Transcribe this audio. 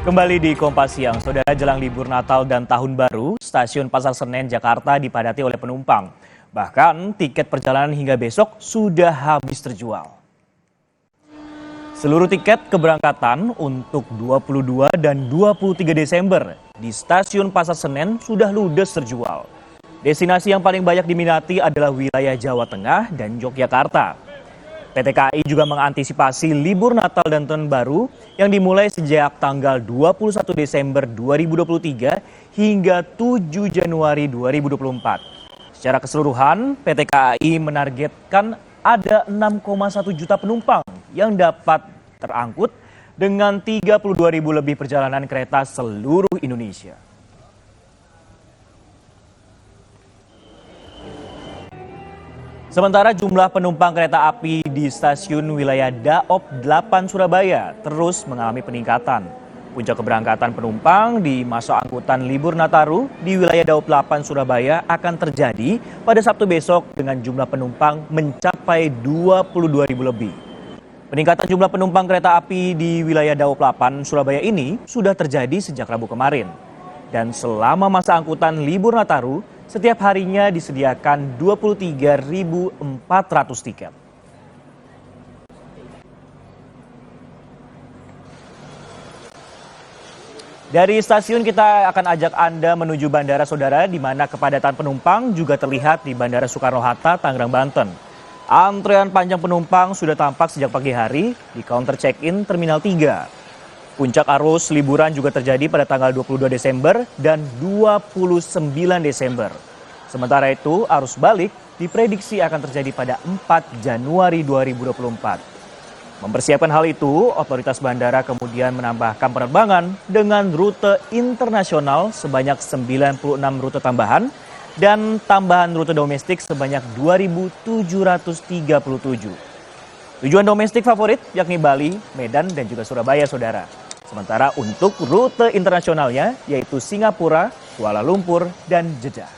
Kembali di Kompas Siang, saudara, jelang libur Natal dan Tahun Baru, stasiun Pasar Senen Jakarta dipadati oleh penumpang. Bahkan tiket perjalanan hingga besok sudah habis terjual. Seluruh tiket keberangkatan untuk 22 dan 23 Desember di stasiun Pasar Senen sudah ludes terjual. Destinasi yang paling banyak diminati adalah wilayah Jawa Tengah dan Yogyakarta. PT KAI juga mengantisipasi libur Natal dan Tahun Baru yang dimulai sejak tanggal 21 Desember 2023 hingga 7 Januari 2024. Secara keseluruhan, PT KAI menargetkan ada 6,1 juta penumpang yang dapat terangkut dengan 32.000 lebih perjalanan kereta seluruh Indonesia. Sementara jumlah penumpang kereta api di stasiun wilayah Daop 8 Surabaya terus mengalami peningkatan. Puncak keberangkatan penumpang di masa angkutan libur Nataru di wilayah Daop 8 Surabaya akan terjadi pada Sabtu besok dengan jumlah penumpang mencapai 22.000 lebih. Peningkatan jumlah penumpang kereta api di wilayah Daop 8 Surabaya ini sudah terjadi sejak Rabu kemarin. Dan selama masa angkutan libur Nataru, setiap harinya disediakan 23.400 tiket. Dari stasiun kita akan ajak Anda menuju bandara, saudara, di mana kepadatan penumpang juga terlihat di Bandara Soekarno-Hatta, Tangerang, Banten. Antrean panjang penumpang sudah tampak sejak pagi hari di counter check-in Terminal 3. Puncak arus liburan juga terjadi pada tanggal 22 Desember dan 29 Desember. Sementara itu, arus balik diprediksi akan terjadi pada 4 Januari 2024. Mempersiapkan hal itu, otoritas bandara kemudian menambahkan penerbangan dengan rute internasional sebanyak 96 rute tambahan dan tambahan rute domestik sebanyak 2.737. Tujuan domestik favorit yakni Bali, Medan, dan juga Surabaya, saudara. Sementara untuk rute internasionalnya yaitu Singapura, Kuala Lumpur, dan Jeddah.